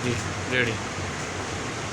جی ready.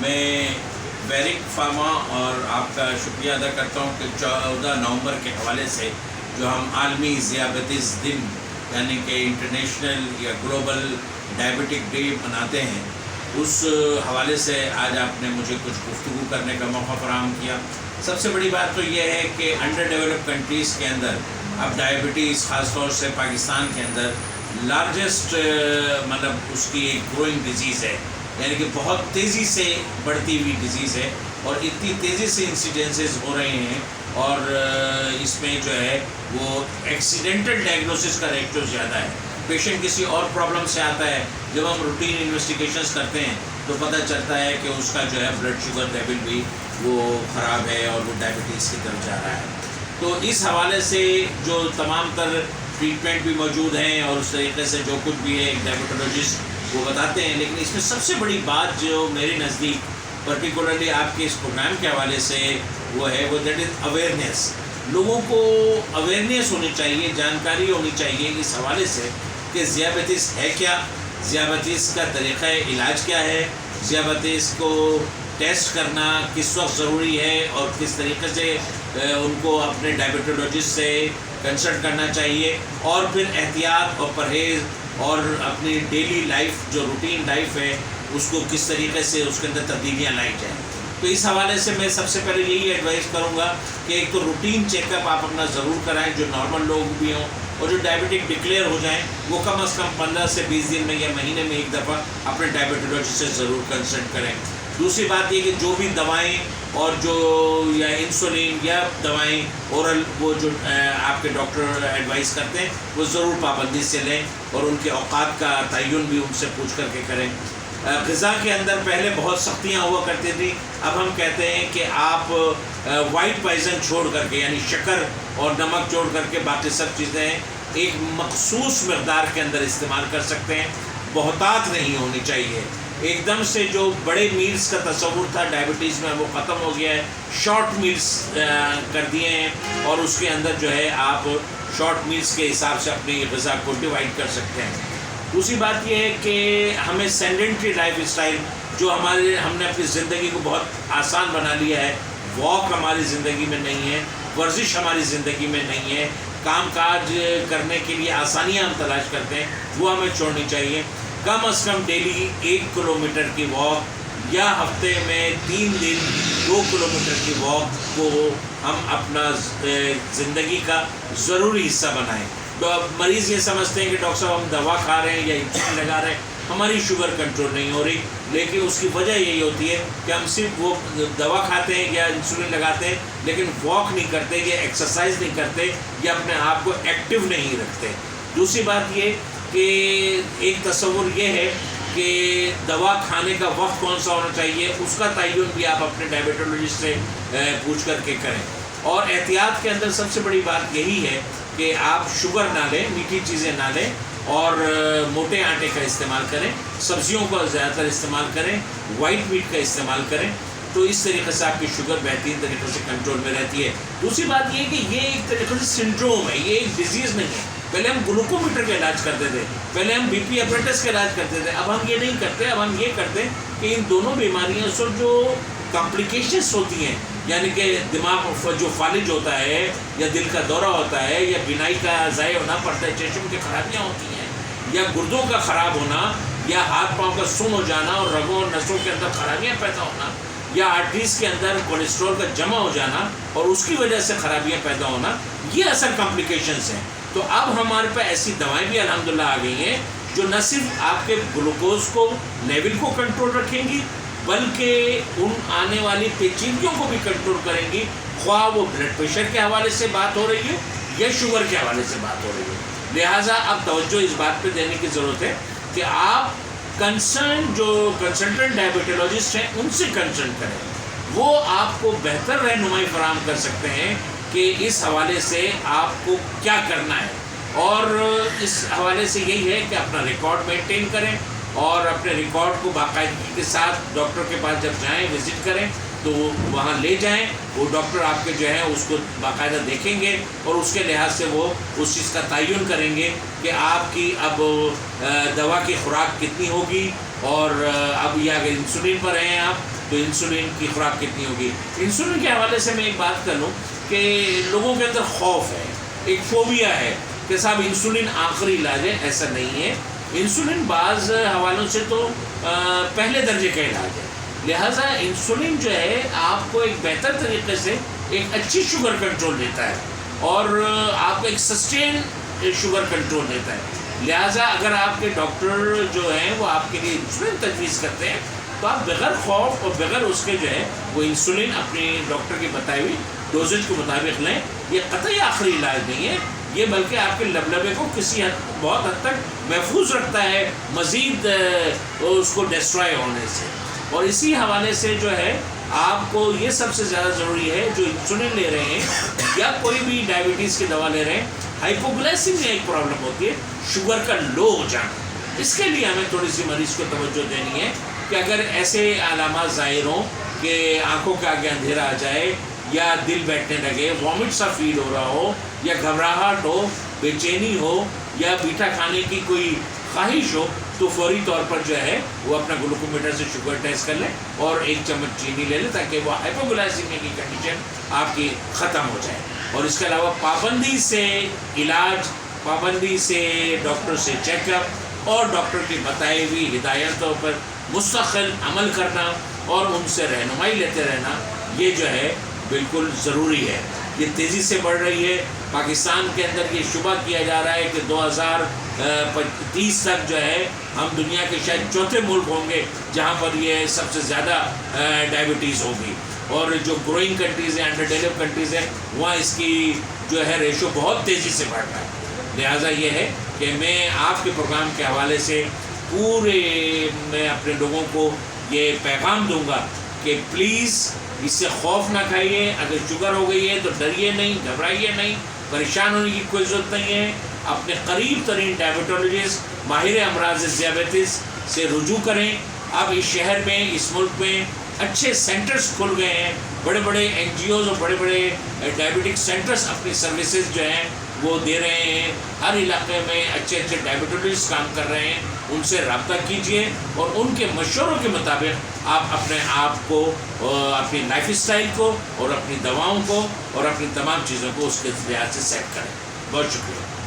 میں barrack pharma اور آپ کا شکریہ ادا کرتا ہوں کہ 14 نومبر کے حوالے سے جو ہم عالمی ذیابیطس دن یعنی کہ انٹرنیشنل یا گلوبل ڈائبٹک ڈے مناتے ہیں، اس حوالے سے آج آپ نے مجھے کچھ گفتگو کرنے کا موقع فراہم کیا. سب سے بڑی بات تو یہ ہے کہ انڈر ڈیولپ کنٹریز کے اندر اب ڈائبٹیز خاص طور سے پاکستان کے اندر لارجسٹ مطلب اس کی ایک گروئنگ ڈیزیز ہے، یعنی کہ بہت تیزی سے بڑھتی ہوئی ڈیزیز ہے اور اتنی تیزی سے انسیڈنسز ہو رہے ہیں اور اس میں جو ہے وہ ایکسیڈنٹل ڈائگنوسس کا ریٹ جو زیادہ ہے. پیشنٹ کسی اور پرابلم سے آتا ہے، جب ہم روٹین انویسٹیگیشنز کرتے ہیں تو پتہ چلتا ہے کہ اس کا جو ہے بلڈ شوگر لیول بھی وہ خراب ہے اور وہ ڈائبٹیز کی طرف جا رہا ہے. تو اس حوالے سے جو تمام تر ٹریٹمنٹ بھی موجود ہیں اور اس طریقے سے جو کچھ بھی ہے ایک ڈائبٹولوجسٹ وہ بتاتے ہیں، لیکن اس میں سب سے بڑی بات جو میرے نزدیک پرٹیکولرلی آپ کے اس پروگرام کے حوالے سے وہ ہے وہ دیٹ از اویئرنیس. لوگوں کو اویئرنیس ہونی چاہیے، جانکاری ہونی چاہیے اس حوالے سے کہ ذیابیطس ہے کیا، ذیابیطس کا طریقہ علاج کیا ہے، ذیابیطس کو ٹیسٹ کرنا کس وقت ضروری ہے اور کس طریقے سے ان کو اپنے ڈائبٹولوجسٹ سے کنسلٹ کرنا چاہیے، اور پھر احتیاط اور پرہیز اور اپنی ڈیلی لائف جو روٹین لائف ہے اس کو کس طریقے سے اس کے اندر تبدیلیاں لائی جائیں. تو اس حوالے سے میں سب سے پہلے یہی ایڈوائز کروں گا کہ ایک تو روٹین چیک اپ آپ اپنا ضرور کرائیں، جو نارمل لوگ بھی ہوں، اور جو ڈائبٹک ڈکلیئر ہو جائیں وہ کم از کم 15 سے 20 دن میں یا مہینے میں ایک دفعہ اپنے ڈائبٹولوجسٹ سے ضرور کنسلٹ کریں. دوسری بات یہ کہ جو بھی دوائیں اور جو یا انسولین یا دوائیں اورل وہ جو آپ کے ڈاکٹر ایڈوائز کرتے ہیں وہ ضرور پابندی سے لیں اور ان کے اوقات کا تعین بھی ان سے پوچھ کر کے کریں. غذا کے اندر پہلے بہت سختیاں ہوا کرتی تھیں، اب ہم کہتے ہیں کہ آپ وائٹ پائزن چھوڑ کر کے یعنی شکر اور نمک چھوڑ کر کے باقی سب چیزیں ایک مخصوص مقدار کے اندر استعمال کر سکتے ہیں. بہتات نہیں ہونی چاہیے. ایک دم سے جو بڑے میلز کا تصور تھا ڈائبٹیز میں وہ ختم ہو گیا ہے، شارٹ میلز کر دیے ہیں اور اس کے اندر جو ہے آپ شارٹ میلز کے حساب سے اپنی غذا کو ڈیوائڈ کر سکتے ہیں. دوسری بات یہ ہے کہ ہمیں سیڈنٹری لائف اسٹائل جو ہم نے اپنی زندگی کو بہت آسان بنا لیا ہے، واک ہماری زندگی میں نہیں ہے، ورزش ہماری زندگی میں نہیں ہے، کام کاج کرنے کے لیے آسانیاں ہم تلاش کرتے ہیں، وہ ہمیں چھوڑنی چاہیے. کم از کم ڈیلی 1 کلومیٹر کی واک یا ہفتے میں 3 دن 2 کلومیٹر کی واک کو ہم اپنا زندگی کا ضروری حصہ بنائیں. مریض یہ سمجھتے ہیں کہ ڈاکٹر صاحب ہم دوا کھا رہے ہیں یا انسولین لگا رہے ہیں، ہماری شوگر کنٹرول نہیں ہو رہی، لیکن اس کی وجہ یہی ہوتی ہے کہ ہم صرف وہ دوا کھاتے ہیں یا انسولین لگاتے ہیں لیکن واک نہیں کرتے یا ایکسرسائز نہیں کرتے یا اپنے آپ کو ایکٹیو نہیں رکھتے. دوسری بات یہ کہ ایک تصور یہ ہے کہ دوا کھانے کا وقت کون سا ہونا چاہیے، اس کا تعین بھی آپ اپنے ڈائبٹولوجسٹ سے پوچھ کر کے کریں. اور احتیاط کے اندر سب سے بڑی بات یہی ہے کہ آپ شوگر نہ لیں، میٹھی چیزیں نہ لیں اور موٹے آٹے کا استعمال کریں، سبزیوں کا زیادہ تر استعمال کریں، وائٹ میٹ کا استعمال کریں. تو اس طریقے سے آپ کی شوگر بہترین طریقے سے کنٹرول میں رہتی ہے. دوسری بات یہ کہ یہ ایک طریقے سے سنڈروم ہے، یہ ایک ڈیزیز نہیں ہے. پہلے ہم گلوکومیٹر کا علاج کرتے تھے، پہلے ہم بی پی اپریٹس کا علاج کرتے تھے، اب ہم یہ نہیں کرتے. اب ہم یہ کرتے کہ ان دونوں بیماریوں سے جو کمپلیکیشنس ہوتی ہیں، یعنی کہ دماغ جو فالج ہوتا ہے یا دل کا دورہ ہوتا ہے یا بینائی کا ضائع ہونا پڑتا ہے، چشم کی خرابیاں ہوتی ہیں یا گردوں کا خراب ہونا یا ہاتھ پاؤں کا سن ہو جانا اور رگوں اور نسوں کے اندر خرابیاں پیدا ہونا یا آرٹریز کے اندر کولیسٹرول کا جمع ہو جانا اور اس کی وجہ سے خرابیاں پیدا ہونا، یہ اصل کمپلیکیشنس ہیں. تو اب ہمارے پاس ایسی دوائیں بھی الحمدللہ آ گئی ہیں جو نہ صرف آپ کے گلوکوز کو لیول کو کنٹرول رکھیں گی بلکہ ان آنے والی پیچیدگیوں کو بھی کنٹرول کریں گی، خواہ وہ بلڈ پریشر کے حوالے سے بات ہو رہی ہو یا شوگر کے حوالے سے بات ہو رہی ہو. لہٰذا اب توجہ اس بات پہ دینے کی ضرورت ہے کہ آپ کنسرن جو کنسلٹنٹ ڈائبٹولوجسٹ ہیں ان سے کنسلٹ کریں، وہ آپ کو بہتر رہنمائی فراہم کر سکتے ہیں کہ اس حوالے سے آپ کو کیا کرنا ہے. اور اس حوالے سے یہی ہے کہ اپنا ریکارڈ مینٹین کریں اور اپنے ریکارڈ کو باقاعدگی کے ساتھ ڈاکٹر کے پاس جب جائیں وزٹ کریں تو وہاں لے جائیں، وہ ڈاکٹر آپ کے جو ہیں اس کو باقاعدہ دیکھیں گے اور اس کے لحاظ سے وہ اس چیز کا تعین کریں گے کہ آپ کی اب دوا کی خوراک کتنی ہوگی، اور اب یہ اگر انسولین پر ہیں آپ تو انسولین کی خوراک کتنی ہوگی۔ انسولین کے حوالے سے میں ایک بات کر لوں کہ لوگوں کے اندر خوف ہے، ایک فوبیا ہے کہ صاحب انسولین آخری علاج ہے، ایسا نہیں ہے۔ انسولین بعض حوالوں سے تو پہلے درجے کا علاج ہے، لہٰذا انسولین جو ہے آپ کو ایک بہتر طریقے سے ایک اچھی شوگر کنٹرول دیتا ہے اور آپ کو ایک سسٹین شوگر کنٹرول دیتا ہے۔ لہٰذا اگر آپ کے ڈاکٹر جو ہیں وہ آپ کے لیے انسولین تجویز کرتے ہیں تو آپ بغیر خوف اور بغیر اس کے جو ہے وہ انسولین اپنی ڈاکٹر کی بتائی ہوئی ڈوزیج کے مطابق لیں۔ یہ قطعی آخری علاج نہیں ہے، یہ بلکہ آپ کے لبلبے کو کسی بہت حد تک محفوظ رکھتا ہے مزید اس کو ڈسٹرائے ہونے سے۔ اور اسی حوالے سے جو ہے آپ کو یہ سب سے زیادہ ضروری ہے جو انسولین لے رہے ہیں یا کوئی بھی ڈائبٹیز کی دوا لے رہے ہیں، ہائپوگلائسیمیا ایک پرابلم ہوتی ہے، شوگر کا لو ہو جانا۔ اس کے لیے ہمیں تھوڑی سی مریض کو توجہ دینی ہے کہ اگر ایسے علامات ظاہر ہوں کہ آنکھوں کے آگے اندھیرا آ جائے یا دل بیٹھنے لگے، وامٹ سا فیل ہو رہا ہو یا گھبراہٹ ہو، بے چینی ہو یا میٹھا کھانے کی کوئی خواہش ہو، تو فوری طور پر جو ہے وہ اپنا گلوکومیٹر سے شوگر ٹیسٹ کر لیں اور 1 چمچ چینی لے لیں تاکہ وہ ہائپوگلائسیمیا کی کنڈیشن آپ کی ختم ہو جائے۔ اور اس کے علاوہ پابندی سے علاج، پابندی سے ڈاکٹر سے چیک اپ اور ڈاکٹر کی بتائی ہوئی ہدایتوں پر مستقل عمل کرنا اور ان سے رہنمائی لیتے رہنا، یہ جو ہے بالکل ضروری ہے۔ یہ تیزی سے بڑھ رہی ہے۔ پاکستان کے اندر یہ شبہ کیا جا رہا ہے کہ 2030 تک جو ہے ہم دنیا کے شاید چوتھے ملک ہوں گے جہاں پر یہ سب سے زیادہ ڈائبٹیز ہوگی، اور جو گروئنگ کنٹریز ہیں، انڈر ڈیولپ کنٹریز ہیں، وہاں اس کی جو ہے ریشو بہت تیزی سے بڑھ رہا ہے۔ لہٰذا یہ ہے کہ میں آپ کے پروگرام کے حوالے سے میں اپنے لوگوں کو یہ پیغام دوں گا کہ پلیز اس سے خوف نہ کھائیے۔ اگر شوگر ہو گئی ہے تو ڈریے نہیں، گھبرائیے نہیں، پریشان ہونے کی کوئی ضرورت نہیں ہے۔ اپنے قریب ترین ڈائبٹولوجسٹ، ماہر امراض ذیابیطس سے رجوع کریں۔ اب اس شہر میں، اس ملک میں اچھے سینٹرز کھل گئے ہیں، بڑے بڑے NGOs اور بڑے بڑے ڈائبٹک سینٹرز اپنی سروسز جو ہیں وہ دے رہے ہیں۔ ہر علاقے میں اچھے اچھے ڈائبٹولوجسٹ کام کر رہے ہیں، ان سے رابطہ کیجئے اور ان کے مشوروں کے مطابق آپ اپنے آپ کو، اپنی لائف اسٹائل کو اور اپنی دواؤں کو اور اپنی تمام چیزوں کو اس کے لحاظ سے سیٹ کریں۔ بہت شکریہ۔